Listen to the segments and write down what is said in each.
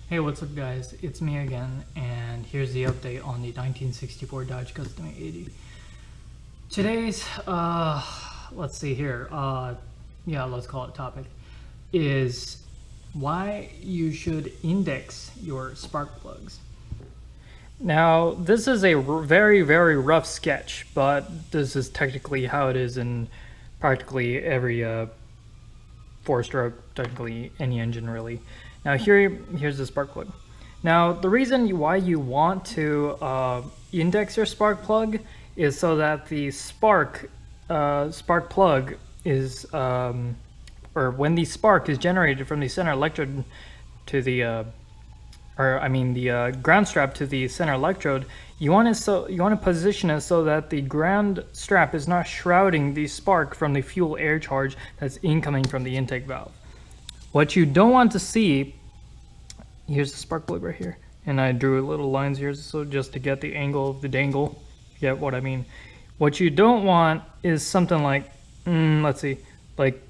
Hey, what's up guys? It's me again, and here's the update on the 1964 Dodge Custom 80. Today's, let's see here, let's call it topic, is why you should index your spark plugs. Now, this is a very, very rough sketch, but this is technically how it is in practically every four-stroke, technically any engine really. Now here's the spark plug. Now the reason why you want to index your spark plug is so that the spark plug is, or when the spark is generated from the center electrode to the, the ground strap to the center electrode, you want to position it so that the ground strap is not shrouding the spark from the fuel air charge that's incoming from the intake valve. What you don't want to see, here's the spark plug right here, and I drew little lines here so just to get the angle of the dangle, get what I mean. What you don't want is something like, let's see, like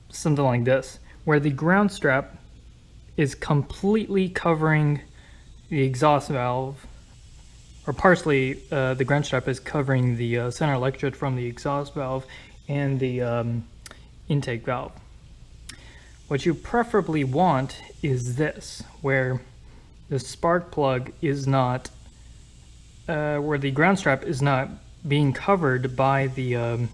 something like this, where the ground strap is completely covering the exhaust valve, or partially the ground strap is covering the center electrode from the exhaust valve and the intake valve. What you preferably want is this, where the spark plug is not, where the ground strap is not being covered by the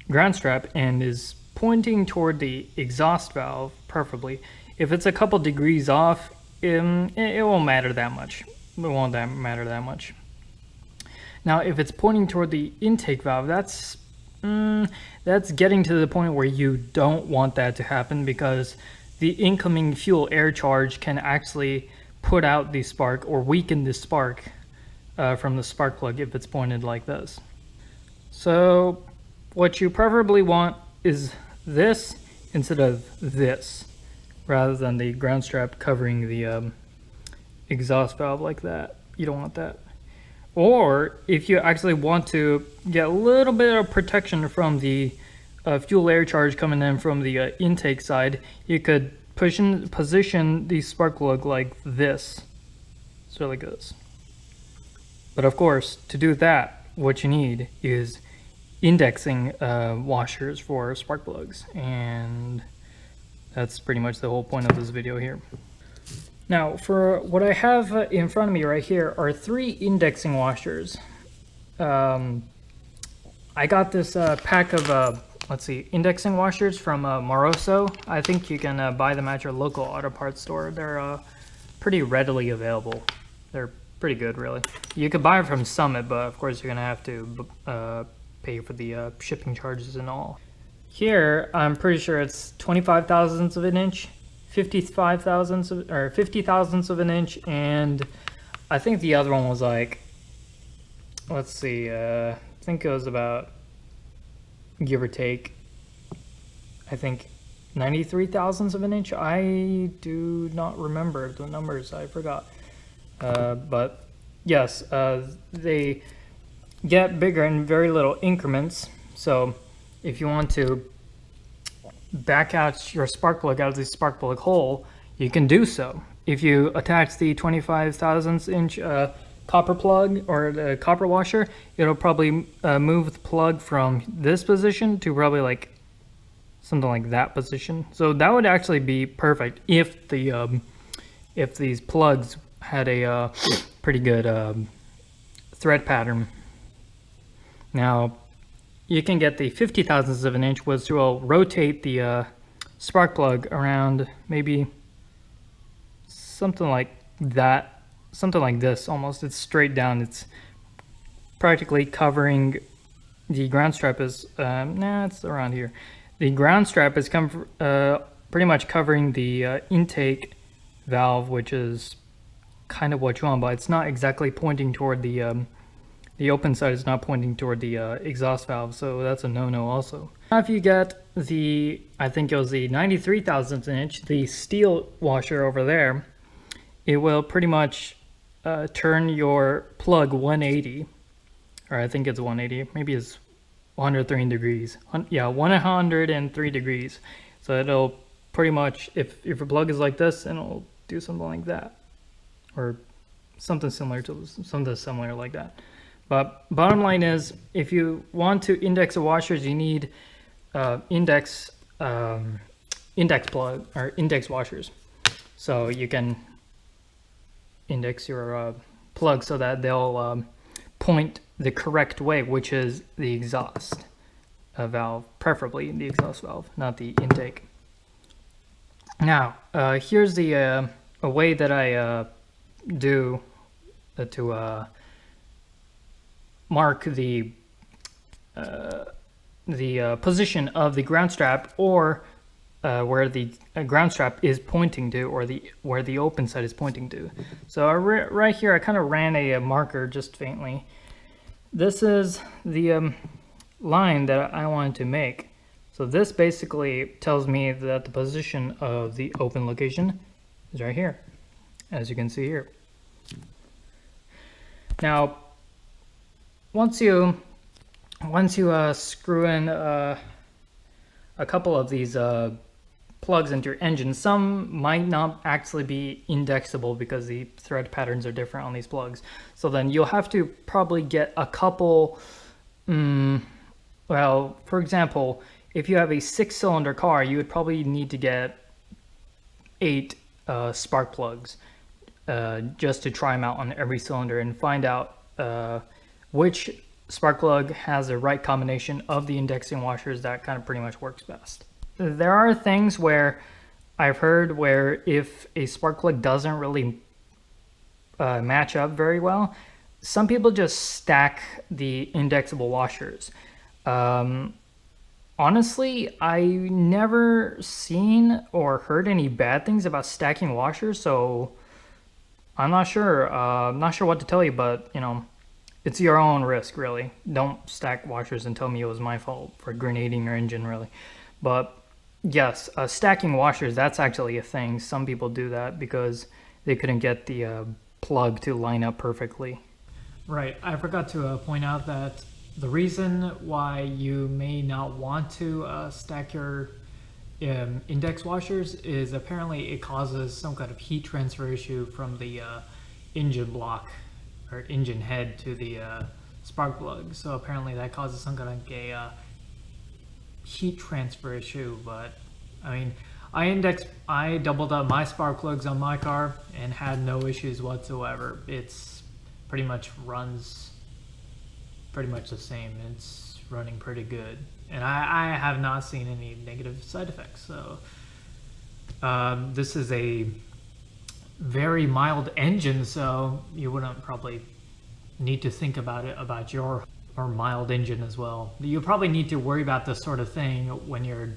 ground strap and is pointing toward the exhaust valve, preferably. If it's a couple degrees off, it won't matter that much. It won't matter that much. Now, if it's pointing toward the intake valve, that's getting to the point where you don't want that to happen, because the incoming fuel air charge can actually put out the spark or weaken the spark from the spark plug if it's pointed like this. So what you preferably want is this instead of this, rather than the ground strap covering the exhaust valve like that. You don't want that. Or if you actually want to get a little bit of protection from the fuel air charge coming in from the intake side, you could position the spark plug like this. So like this. But of course, to do that, what you need is indexing washers for spark plugs, and that's pretty much the whole point of this video here. Now, for what I have in front of me right here are 3 indexing washers. I got this pack of, let's see, indexing washers from Moroso. I think you can buy them at your local auto parts store. They're pretty readily available. They're pretty good, really. You could buy them from Summit, but of course you're going to have to pay for the shipping charges and all. Here, I'm pretty sure it's 25 thousandths of an inch. 55 thousandths or 50 thousandths of an inch, and I think the other one was like, let's see, I think it was about, give or take, I think 93 thousandths of an inch. I do not remember the numbers, I forgot. But yes, they get bigger in very little increments, so if you want to back out your spark plug out of the spark plug hole, you can do so. If you attach the 25 thousandths inch copper plug or the copper washer, it'll probably move the plug from this position to probably like something like that position. So that would actually be perfect if the if these plugs had a pretty good thread pattern. Now, you can get the 50 thousandths of an inch, which will rotate the spark plug around maybe something like that, something like this almost. It's straight down. It's practically covering the ground strap is, it's around here. The ground strap is pretty much covering the intake valve, which is kind of what you want, but it's not exactly pointing toward the open side is not pointing toward the exhaust valve, so that's a no-no also. Now if you get the, I think it was the 93 thousandths inch, the steel washer over there, it will pretty much turn your plug 180, or I think it's 180, maybe it's 103 degrees. Yeah, 103 degrees. So it'll pretty much, if your plug is like this, it'll do something like that, or something similar like that. But bottom line is, if you want to index the washers, you need index plug or index washers, so you can index your plug so that they'll point the correct way, which is the exhaust valve, preferably the exhaust valve, not the intake. Now, here's the a way that I do to mark the position of the ground strap, or where the ground strap is pointing to, or where the open side is pointing to. So right here, I kind of ran a marker just faintly. This is the line that I wanted to make. So this basically tells me that the position of the open location is right here, as you can see here. Now, once you screw in a couple of these plugs into your engine, some might not actually be indexable because the thread patterns are different on these plugs. So then you'll have to probably get a couple, well, for example, if you have a 6-cylinder car, you would probably need to get 8 spark plugs just to try them out on every cylinder and find out which spark plug has the right combination of the indexing washers that kind of pretty much works best. There are things where I've heard where if a spark plug doesn't really match up very well, some people just stack the indexable washers. Honestly, I never seen or heard any bad things about stacking washers, so I'm not sure. I'm not sure what to tell you, but you know, it's your own risk, really. Don't stack washers and tell me it was my fault for grenading your engine, really. But yes, stacking washers, that's actually a thing. Some people do that because they couldn't get the plug to line up perfectly. Right, I forgot to point out that the reason why you may not want to stack your index washers is apparently it causes some kind of heat transfer issue from the engine block or engine head to the spark plug. So apparently that causes some kind of a heat transfer issue. But I mean, I doubled up my spark plugs on my car and had no issues whatsoever. It's pretty much runs pretty much the same. It's running pretty good, and I have not seen any negative side effects. So this is a very mild engine, so you wouldn't probably need to think about it about your or mild engine as well. You probably need to worry about this sort of thing when you're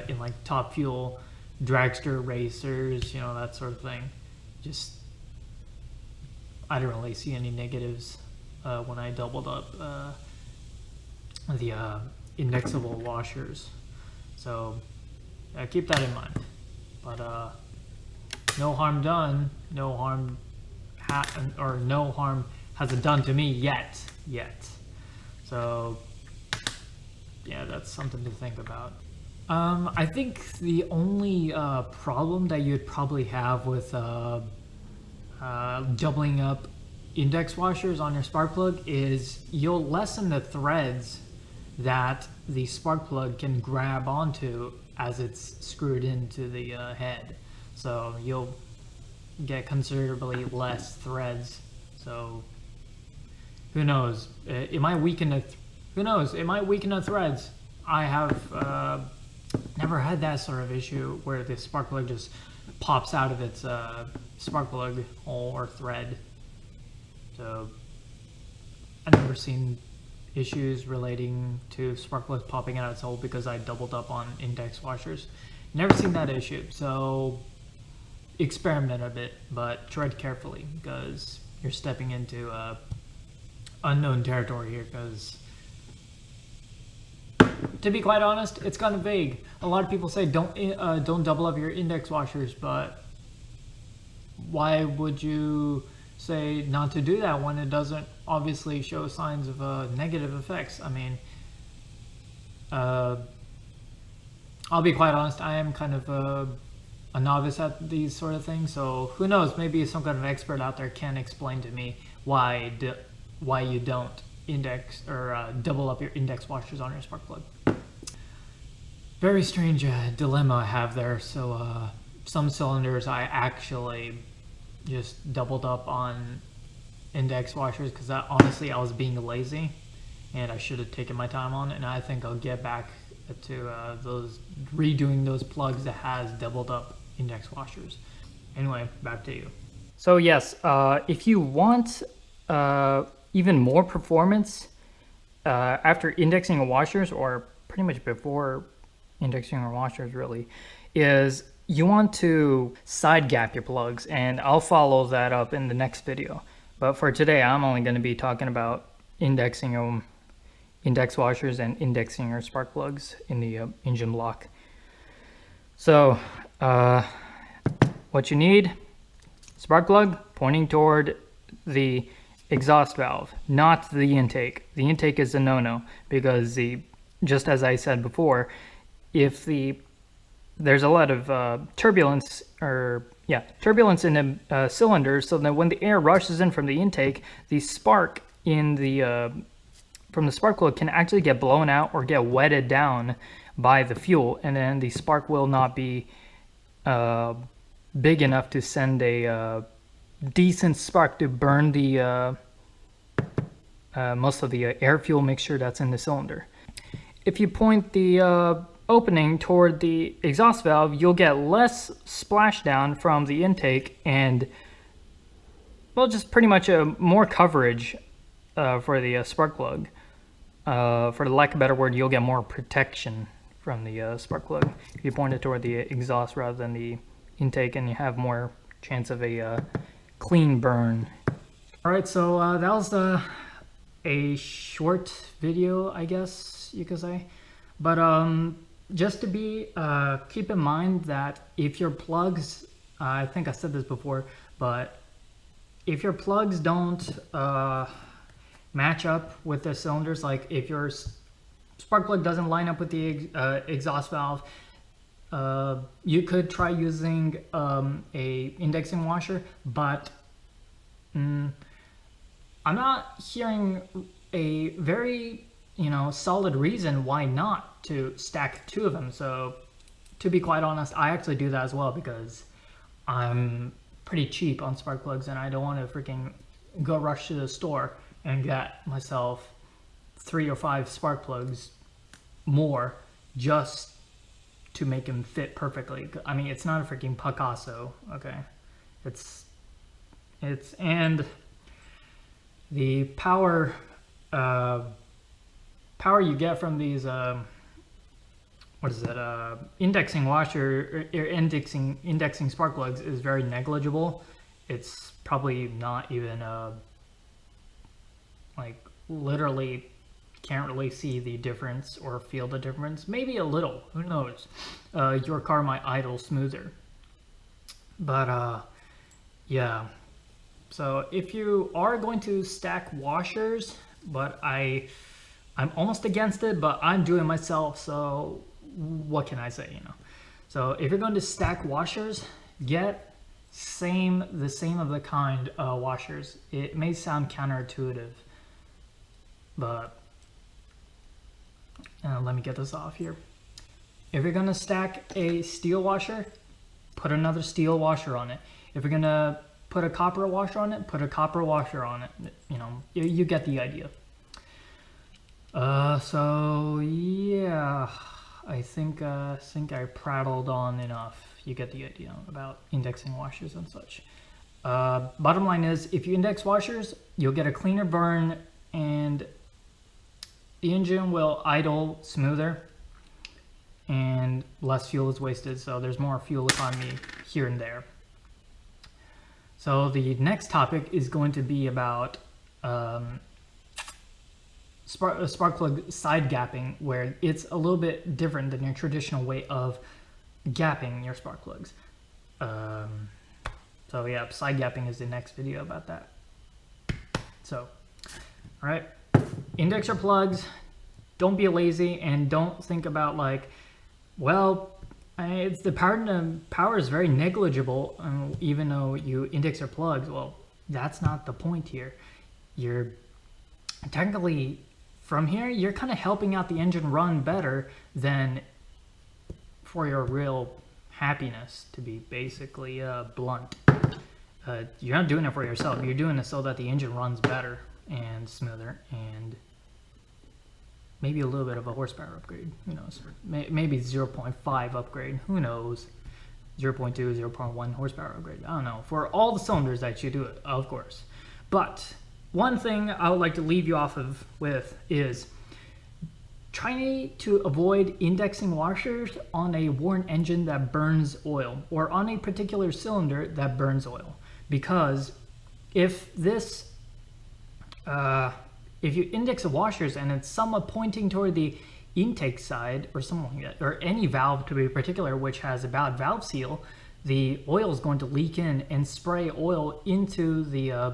in like top fuel dragster racers, you know, that sort of thing. Just I don't really see any negatives when I doubled up the indexable washers. So keep that in mind. But no harm done, no harm hasn't done to me yet. So yeah, that's something to think about. I think the only problem that you'd probably have with doubling up index washers on your spark plug is you'll lessen the threads that the spark plug can grab onto as it's screwed into the head. So you'll get considerably less threads. So who knows? It might weaken the. Who knows? It might weaken the threads. I have never had that sort of issue where the spark plug just pops out of its spark plug hole or thread. So I've never seen issues relating to spark plugs popping out of its hole because I doubled up on index washers. Never seen that issue. So experiment a bit, but tread carefully because you're stepping into unknown territory here. Because to be quite honest, it's kind of vague. A lot of people say don't double up your index washers, but why would you say not to do that when it doesn't obviously show signs of negative effects? I mean, I'll be quite honest, I am kind of a novice at these sort of things, so who knows, maybe some kind of expert out there can explain to me why you don't index or double up your index washers on your spark plug. Very strange dilemma I have there. So some cylinders I actually just doubled up on index washers because honestly I was being lazy and I should have taken my time on it, and I think I'll get back to redoing those plugs that has doubled up index washers. Anyway, back to you. So yes, if you want even more performance after indexing your washers, or pretty much before indexing your washers really, is you want to side gap your plugs, and I'll follow that up in the next video. But for today, I'm only going to be talking about indexing your index washers and indexing your spark plugs in the engine block. So what you need: spark plug pointing toward the exhaust valve, not the intake. The intake is a no-no because just as I said before, if there's a lot of turbulence in the cylinder, so that when the air rushes in from the intake, the spark in from the spark plug can actually get blown out or get wetted down by the fuel, and then the spark will not be big enough to send a decent spark to burn the most of the air fuel mixture that's in the cylinder. If you point the opening toward the exhaust valve, you'll get less splashdown from the intake and, well, just pretty much more coverage for the spark plug. For the lack of a better word, you'll get more protection from the spark plug if you point it toward the exhaust rather than the intake, and you have more chance of a clean burn. Alright, so that was a short video, I guess you could say. But just to be, keep in mind that if your plugs, I think I said this before, but if your plugs don't match up with the cylinders, like if your spark plug doesn't line up with the exhaust valve, you could try using a indexing washer, but I'm not hearing a very solid reason why not to stack two of them. So to be quite honest, I actually do that as well because I'm pretty cheap on spark plugs and I don't want to freaking go rush to the store and get myself 3 or 5 spark plugs more just to make them fit perfectly. I mean, it's not a freaking Picasso, okay? It's and the power you get from these indexing washer or indexing spark plugs is very negligible. It's probably not even like literally can't really see the difference or feel the difference. Maybe a little, who knows? Your car might idle smoother. But yeah, so if you are going to stack washers, but I'm almost against it, but I'm doing it myself, so what can I say, So if you're going to stack washers, get the same of the kind washers. It may sound counterintuitive, but let me get this off here. If you're going to stack a steel washer, put another steel washer on it. If you're going to put a copper washer on it, put a copper washer on it. You get the idea. So yeah, I think I prattled on enough. You get the idea about indexing washers and such. Bottom line is, if you index washers, you'll get a cleaner burn and the engine will idle smoother and less fuel is wasted, so there's more fuel economy here and there. So the next topic is going to be about spark plug side gapping, where it's a little bit different than your traditional way of gapping your spark plugs. So yeah, side gapping is the next video about that. So, all right, index your plugs. Don't be lazy and don't think about like, well, It's the power is very negligible, even though you index your plugs. Well, that's not the point here. You're technically, from here, you're kind of helping out the engine run better than for your real happiness, to be basically blunt. You're not doing it for yourself. You're doing it so that the engine runs better and smoother, and maybe a little bit of a horsepower upgrade. Who knows? Maybe 0.5 upgrade. Who knows? 0.2, 0.1 horsepower upgrade. I don't know. For all the cylinders that you do it, of course. But one thing I would like to leave you off of with is try to avoid indexing washers on a worn engine that burns oil, or on a particular cylinder that burns oil. Because if this if you index the washers and it's somewhat pointing toward the intake side or something like that, or any valve to be particular which has a bad valve seal, the oil is going to leak in and spray oil into the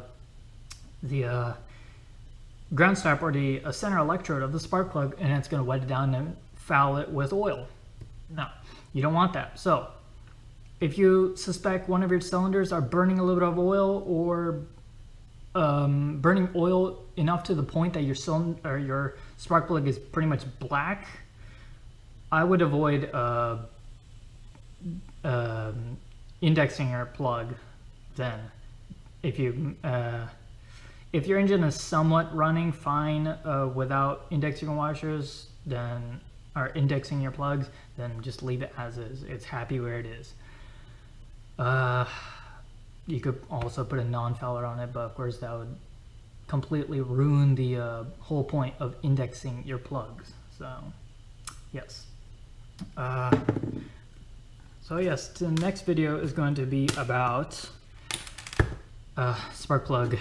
ground strap or the center electrode of the spark plug, and it's going to wet it down and foul it with oil. No, you don't want that. So if you suspect one of your cylinders are burning a little bit of oil, or burning oil enough to the point that your cylinder or your spark plug is pretty much black, I would avoid indexing your plug then. If your engine is somewhat running fine without indexing your washers, then, or indexing your plugs, then just leave it as is. It's happy where it is. You could also put a non-fouler on it, but of course that would completely ruin the whole point of indexing your plugs. So yes. So yes, the next video is going to be about spark plug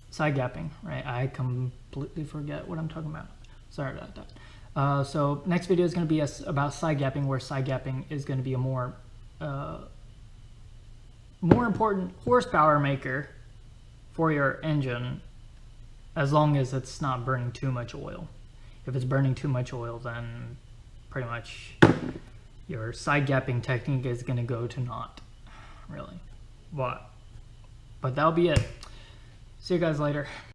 side gapping, right? I completely forget what I'm talking about. Sorry about that. So next video is going to be about side gapping, where side gapping is going to be a more important horsepower maker for your engine, as long as it's not burning too much oil. If it's burning too much oil, then pretty much your side gapping technique is going to go to naught, really. But that'll be it. See you guys later.